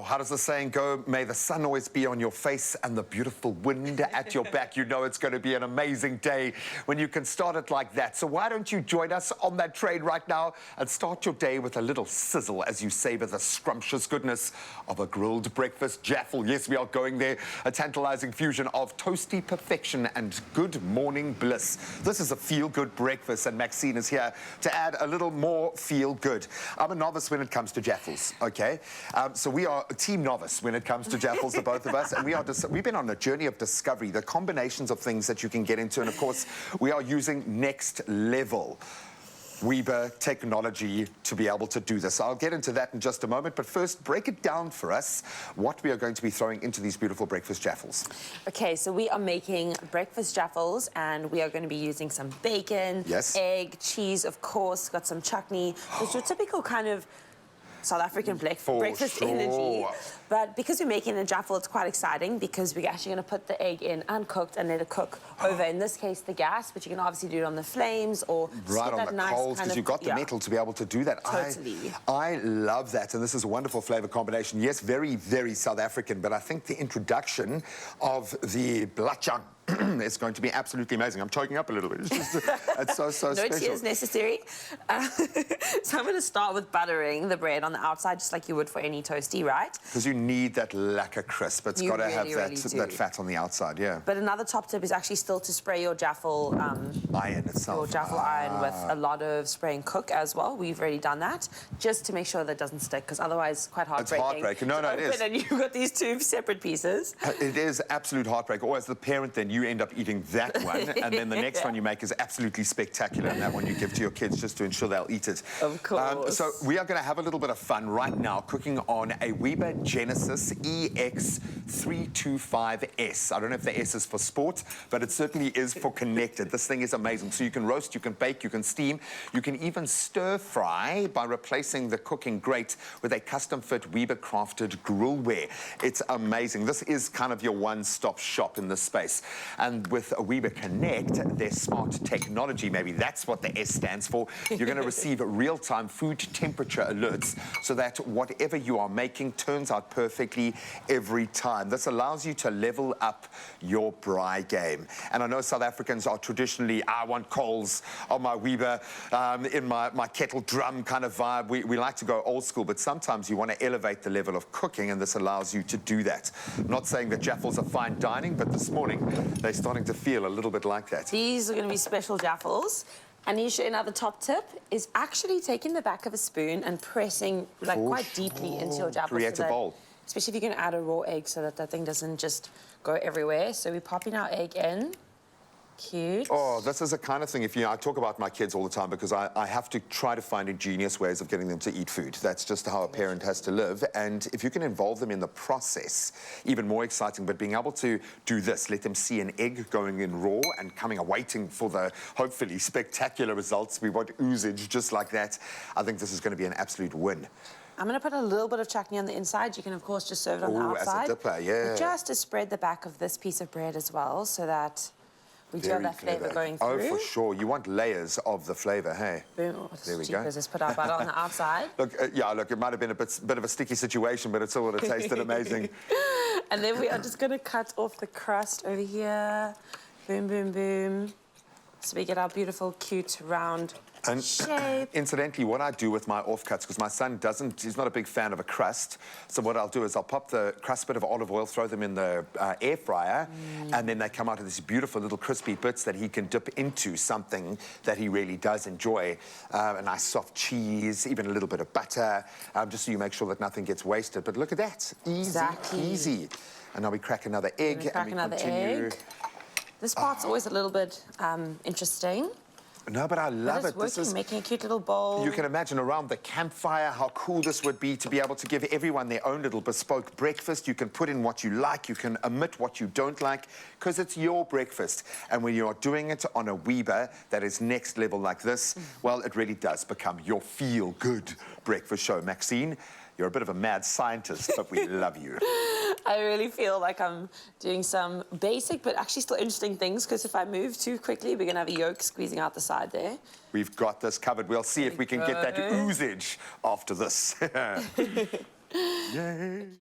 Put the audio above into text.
how does the saying go? May the sun always be on your face and the beautiful wind at your back. You know it's going to be an amazing day when you can start it like that. So why don't you join us on that train right now and start your day with a little sizzle as you savor the scrumptious goodness of a grilled breakfast Jaffle. Yes, we are going there. A tantalizing fusion of toasty perfection and good morning bliss. This is a feel-good breakfast, and Maxine is here to add a little more feel-good. I'm a novice when it comes to Jaffles, okay? So we are a team novice when it comes to Jaffles, the both of us, and we've been on a journey of discovery, the combinations of things that you can get into, and of course, we are using next level WEBER technology to be able to do this. I'll get into that in just a moment, but first, break it down for us what we are going to be throwing into these beautiful breakfast Jaffles. Okay, so we are making breakfast Jaffles, and we are going to be using some bacon, yes, egg, cheese, of course, got some chutney. It's your typical kind of South African breakfast energy. But because we're making a Jaffle, it's quite exciting because we're actually going to put the egg in uncooked and let it cook over, in this case, the gas, but you can obviously do it on the flames or right on the coals, because you've got the metal to be able to do that. Totally. I love that, and this is a wonderful flavor combination. Yes, very, very South African, but I think the introduction of the blatjang is going to be absolutely amazing. I'm choking up a little bit. It's just, it's so special. No tears necessary. So I'm going to start with buttering the bread on the outside, just like you would for any toasty, right? Because you need that lacquer crisp. It's got to have that fat on the outside, yeah. But another top tip is actually still to spray your Jaffle iron itself. Your Jaffle iron with a lot of spray and cook as well. We've already done that, just to make sure that it doesn't stick, because otherwise it's quite heartbreaking. It's heartbreaking. No, it is. And you've got these two separate pieces. It is absolute heartbreak. Or as the parent, then you end up eating that one, and then the next one you make is absolutely spectacular, and that one you give to your kids just to ensure they'll eat it. Of course. So we are going to have a little bit of fun right now cooking on a WEBER Genesis EX325S. I don't know if the S is for sport, but it certainly is for connected. This thing is amazing. So you can roast, you can bake, you can steam, you can even stir fry by replacing the cooking grate with a custom-fit WEBER crafted grillware. It's amazing. This is kind of your one-stop shop in this space. And with a WEBER Connect, their smart technology, maybe that's what the S stands for, you're going to receive real-time food temperature alerts so that whatever you are making turns out perfectly every time. This allows you to level up your braai game. And I know South Africans are traditionally, I want coals on my WEBER, in my kettle drum kind of vibe. We like to go old school, but sometimes you want to elevate the level of cooking, and this allows you to do that. I'm not saying that Jaffles are fine dining, but this morning they're starting to feel a little bit like that. These are going to be special Jaffles. Anisha, another top tip is actually taking the back of a spoon and pressing quite deeply into your Jaffles. Create a bowl. Especially if you're going to add a raw egg, so that that thing doesn't just go everywhere. So we're popping our egg in. Cute. Oh, this is the kind of thing, I talk about my kids all the time because I have to try to find ingenious ways of getting them to eat food. That's just how a parent has to live. And if you can involve them in the process, even more exciting, but being able to do this, let them see an egg going in raw and waiting for the, hopefully, spectacular results. We want oozage just like that. I think this is going to be an absolute win. I'm going to put a little bit of chutney on the inside. You can, of course, just serve it on the outside. As a dipper, yeah. Just to spread the back of this piece of bread as well, so that we do have that flavour going through. Oh, for sure. You want layers of the flavour, hey? Boom. There we go. Just put our butter on the outside. Look, look, it might have been a bit of a sticky situation, but it still would have tasted amazing. And then we are just going to cut off the crust over here. Boom, boom, boom. So we get our beautiful, cute, round shape. Incidentally, what I do with my offcuts, because my son he's not a big fan of a crust, so what I'll do is I'll pop the crust bit of olive oil, throw them in the air fryer, and then they come out of these beautiful little crispy bits that he can dip into something that he really does enjoy. A nice soft cheese, even a little bit of butter, just so you make sure that nothing gets wasted. But look at that. Easy, easy. And now we crack another egg, and we continue. Egg. This part's always a little bit interesting. No, but I love it. This is making a cute little bowl. You can imagine around the campfire how cool this would be to be able to give everyone their own little bespoke breakfast. You can put in what you like, you can omit what you don't like, because it's your breakfast. And when you're doing it on a WEBER that is next level like this, well, it really does become your feel-good breakfast show. Maxine, you're a bit of a mad scientist, but we love you. I really feel like I'm doing some basic but actually still interesting things, because if I move too quickly, we're going to have a yolk squeezing out the side there. We've got this covered. We'll see if we can get that oozage after this. Yay.